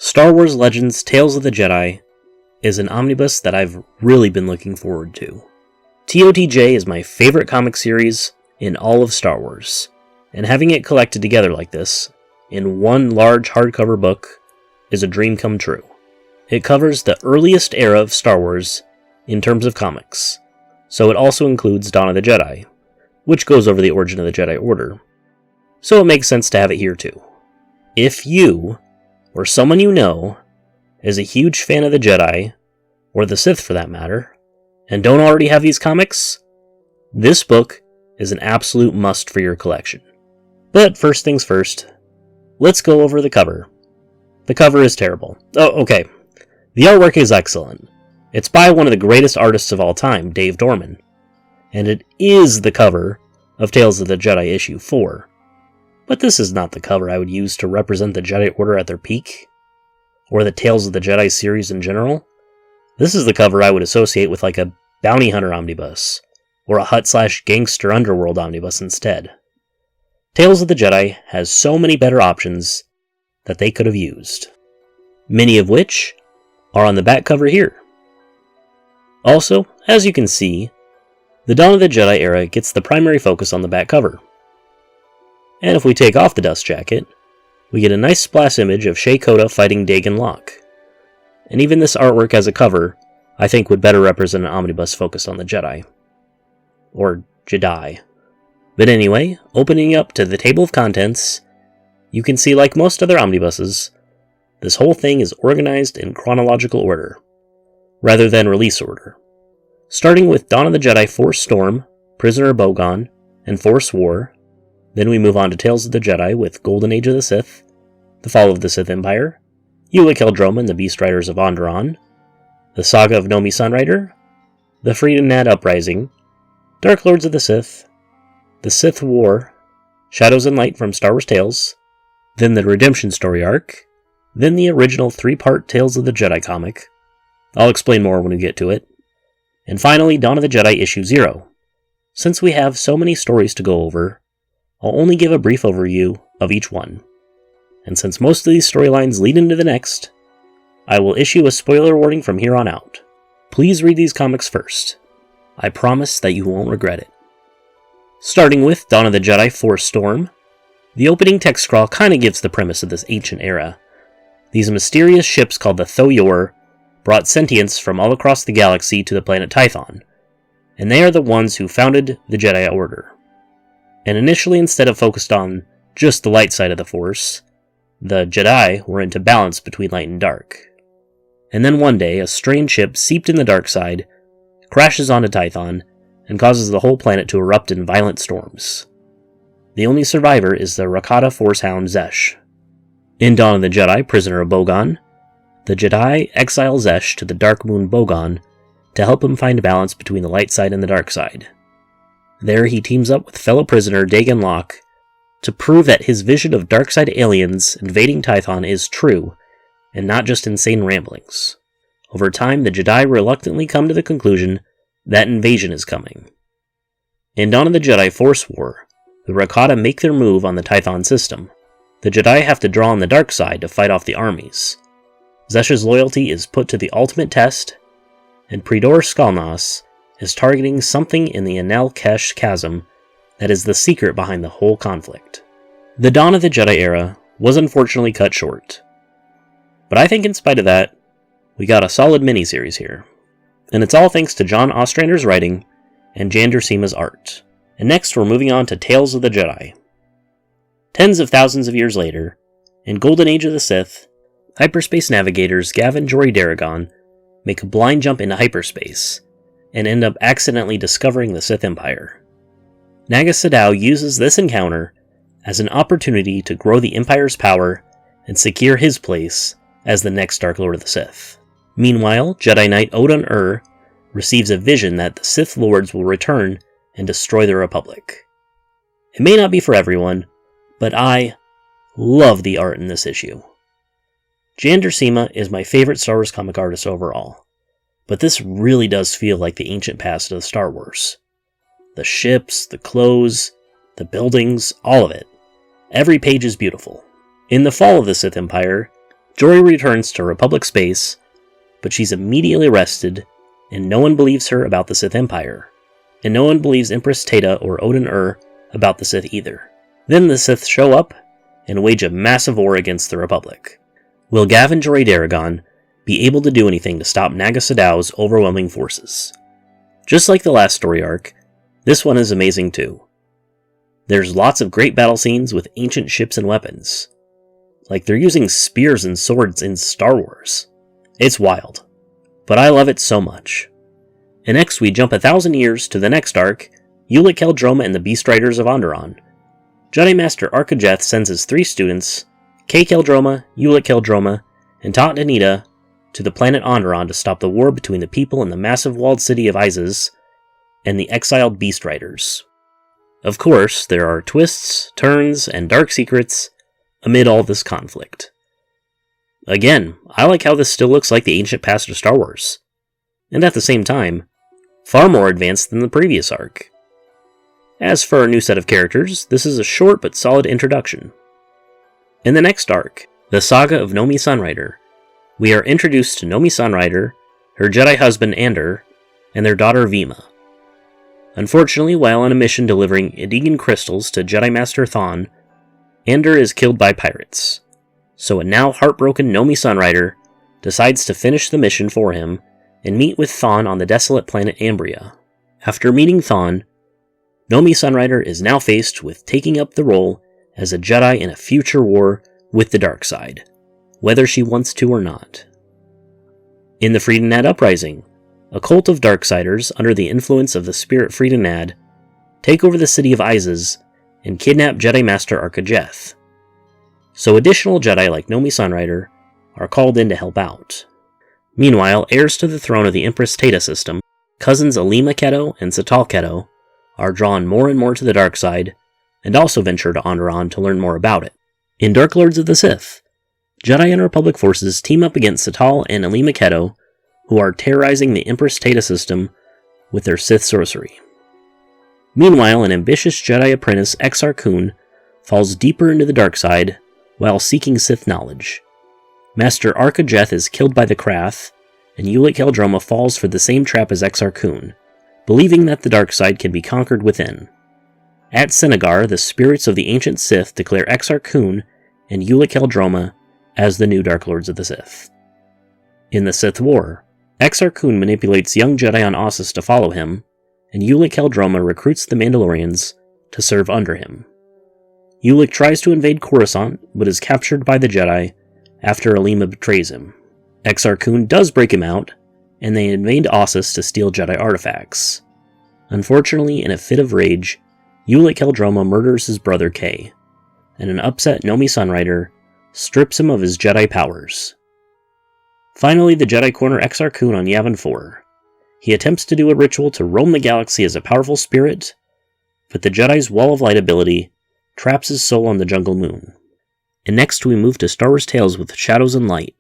Star Wars Legends Tales of the Jedi is an omnibus that I've really been looking forward to. TOTJ is my favorite comic series in all of Star Wars, and having it collected together like this, in one large hardcover book, is a dream come true. It covers the earliest era of Star Wars in terms of comics, so it also includes Dawn of the Jedi, which goes over the origin of the Jedi Order. So it makes sense to have it here too. If you, or someone you know, is a huge fan of the Jedi, or the Sith for that matter, and don't already have these comics, this book is an absolute must for your collection. But first things first, let's go over the cover. The cover is terrible. Oh, okay. The artwork is excellent. It's by one of the greatest artists of all time, Dave Dorman. And it is the cover of Tales of the Jedi issue 4. But this is not the cover I would use to represent the Jedi Order at their peak, or the Tales of the Jedi series in general. This is the cover I would associate with like a bounty hunter omnibus, or a Hutt/Gangster Underworld omnibus instead. Tales of the Jedi has so many better options that they could have used, many of which are on the back cover here. Also, as you can see, the Dawn of the Jedi era gets the primary focus on the back cover. And if we take off the dust jacket, we get a nice splash image of Shea Coda fighting Dagan Locke. And even this artwork as a cover, I think would better represent an omnibus focused on the Jedi. Or Jedi. But anyway, opening up to the table of contents, you can see like most other omnibuses, this whole thing is organized in chronological order, rather than release order. Starting with Dawn of the Jedi Force Storm, Prisoner of Bogan, and Force War. Then we move on to Tales of the Jedi with Golden Age of the Sith, The Fall of the Sith Empire, Ulic Eldroma and the Beast Riders of Onderon, The Saga of Nomi Sunrider, The Freedom Nad Uprising, Dark Lords of the Sith, The Sith War, Shadows and Light from Star Wars Tales, then the Redemption Story arc, then the original 3-part Tales of the Jedi comic. I'll explain more when we get to it. And finally, Dawn of the Jedi issue 0. Since we have so many stories to go over, I'll only give a brief overview of each one. And since most of these storylines lead into the next, I will issue a spoiler warning from here on out. Please read these comics first. I promise that you won't regret it. Starting with Dawn of the Jedi Force Storm, the opening text scrawl kind of gives the premise of this ancient era. These mysterious ships called the Thoyor brought sentience from all across the galaxy to the planet Tython, and they are the ones who founded the Jedi Order. And initially, instead of focused on just the light side of the Force, the Jedi were into balance between light and dark. And then one day, a strange ship seeped in the dark side, crashes onto Tython, and causes the whole planet to erupt in violent storms. The only survivor is the Rakata Force Hound Zesh. In Dawn of the Jedi, Prisoner of Bogan, the Jedi exile Zesh to the Dark Moon Bogan to help him find balance between the light side and the dark side. There he teams up with fellow prisoner Dagan Locke to prove that his vision of dark side aliens invading Tython is true, and not just insane ramblings. Over time, the Jedi reluctantly come to the conclusion that invasion is coming. In Dawn of the Jedi Force War, the Rakata make their move on the Tython system. The Jedi have to draw on the dark side to fight off the armies. Zesh's loyalty is put to the ultimate test, and Predor Skalnas is targeting something in the Enel Kesh chasm that is the secret behind the whole conflict. The Dawn of the Jedi era was unfortunately cut short, but I think in spite of that, we got a solid miniseries here. And it's all thanks to John Ostrander's writing and Jan Duursema's art. And next we're moving on to Tales of the Jedi. Tens of thousands of years later, in Golden Age of the Sith, hyperspace navigators Gavin Jory Daragon make a blind jump into hyperspace and end up accidentally discovering the Sith Empire. Naga Sadow uses this encounter as an opportunity to grow the Empire's power and secure his place as the next Dark Lord of the Sith. Meanwhile, Jedi Knight Odan receives a vision that the Sith Lords will return and destroy the Republic. It may not be for everyone, but I love the art in this issue. Jan Duursema is my favorite Star Wars comic artist overall, but this really does feel like the ancient past of Star Wars. The ships, the clothes, the buildings, all of it. Every page is beautiful. In The Fall of the Sith Empire, Jory returns to Republic space, but she's immediately arrested, and no one believes her about the Sith Empire, and no one believes Empress Tata or Odin about the Sith either. Then the Sith show up and wage a massive war against the Republic. Will Gavin Jory Daragon be able to do anything to stop Naga Sadow's overwhelming forces? Just like the last story arc, this one is amazing too. There's lots of great battle scenes with ancient ships and weapons. Like they're using spears and swords in Star Wars. It's wild, but I love it so much. And next we jump 1,000 years to the next arc, Ulic Qel-Droma and the Beast Riders of Onderon. Jedi Master Arkajeth sends his 3 students, Kay Qel-Droma, Ulic Qel-Droma, and Tat Anita, to the planet Onderon to stop the war between the people in the massive walled city of Izes and the exiled Beast Riders. Of course, there are twists, turns, and dark secrets amid all this conflict. Again, I like how this still looks like the ancient past of Star Wars, and at the same time, far more advanced than the previous arc. As for our new set of characters, this is a short but solid introduction. In the next arc, the Saga of Nomi Sunrider, we are introduced to Nomi Sunrider, her Jedi husband Ander, and their daughter Vima. Unfortunately, while on a mission delivering Edegan crystals to Jedi Master Thawne, Ander is killed by pirates, so a now heartbroken Nomi Sunrider decides to finish the mission for him and meet with Thawne on the desolate planet Ambria. After meeting Thawne, Nomi Sunrider is now faced with taking up the role as a Jedi in a future war with the dark side, whether she wants to or not. In the Freedonad Uprising, a cult of Darksiders under the influence of the spirit Freedonad take over the city of Izes and kidnap Jedi Master Arkajeth. So additional Jedi like Nomi Sunrider are called in to help out. Meanwhile, heirs to the throne of the Empress Tata system, cousins Alima Keto and Satal Keto, are drawn more and more to the dark side, and also venture to Onderon to learn more about it. In Dark Lords of the Sith, Jedi and Republic forces team up against Satal and Alima Keto, who are terrorizing the Empress Tata system with their Sith sorcery. Meanwhile, an ambitious Jedi apprentice, Exar Kun, falls deeper into the dark side while seeking Sith knowledge. Master Arkajeth is killed by the Krath, and Ulic Qel-Droma falls for the same trap as Exar Kun, believing that the dark side can be conquered within. At Senegar, the spirits of the ancient Sith declare Exar Kun and Ulic Qel-Droma as the new Dark Lords of the Sith. In the Sith War, Exar Kun manipulates young Jedi on Ossus to follow him, and Ulic Qel-Droma recruits the Mandalorians to serve under him. Ulic tries to invade Coruscant, but is captured by the Jedi after Alima betrays him. Exar Kun does break him out, and they invade Ossus to steal Jedi artifacts. Unfortunately, in a fit of rage, Ulic Qel-Droma murders his brother Kay, and an upset Nomi Sunrider strips him of his Jedi powers. Finally, the Jedi corner Exar Kun on Yavin 4. He attempts to do a ritual to roam the galaxy as a powerful spirit, but the Jedi's Wall of Light ability traps his soul on the Jungle Moon. And next we move to Star Wars Tales with Shadows and Light.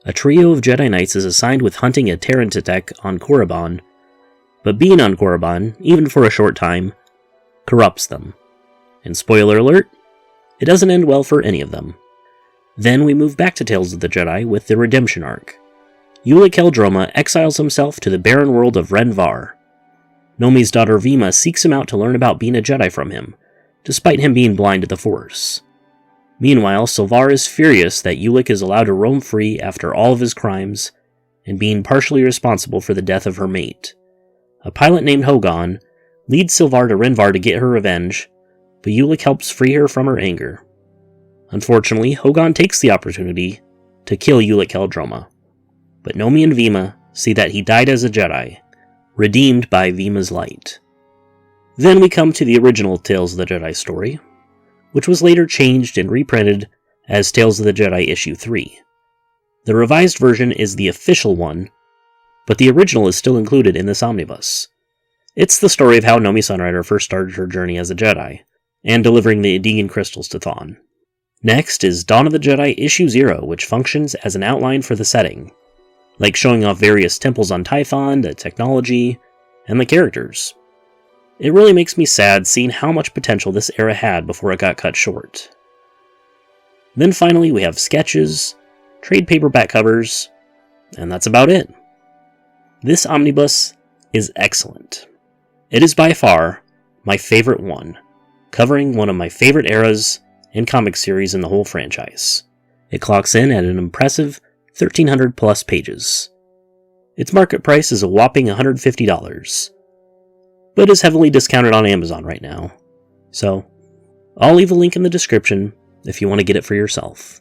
A trio of Jedi Knights is assigned with hunting a Terran Titech on Korriban, but being on Korriban, even for a short time, corrupts them. And spoiler alert, it doesn't end well for any of them. Then we move back to Tales of the Jedi with the Redemption arc. Ulic Qel-Droma exiles himself to the barren world of Ren Var. Nomi's daughter Vima seeks him out to learn about being a Jedi from him, despite him being blind to the Force. Meanwhile, Silvar is furious that Ulic is allowed to roam free after all of his crimes, and being partially responsible for the death of her mate. A pilot named Hogan leads Silvar to Renvar to get her revenge, but Ulic helps free her from her anger. Unfortunately, Hogan takes the opportunity to kill Ulic Qel-Droma, but Nomi and Vima see that he died as a Jedi, redeemed by Vima's light. Then we come to the original Tales of the Jedi story, which was later changed and reprinted as Tales of the Jedi Issue 3. The revised version is the official one, but the original is still included in this omnibus. It's the story of how Nomi Sunrider first started her journey as a Jedi, and delivering the Edegan crystals to Thawne. Next is Dawn of the Jedi Issue 0, which functions as an outline for the setting, like showing off various temples on Tython, the technology, and the characters. It really makes me sad seeing how much potential this era had before it got cut short. Then finally we have sketches, trade paperback covers, and that's about it. This omnibus is excellent. It is by far my favorite one, covering one of my favorite eras and comic series in the whole franchise. It clocks in at an impressive 1,300 plus pages. Its market price is a whopping $150, but is heavily discounted on Amazon right now. So, I'll leave a link in the description if you want to get it for yourself.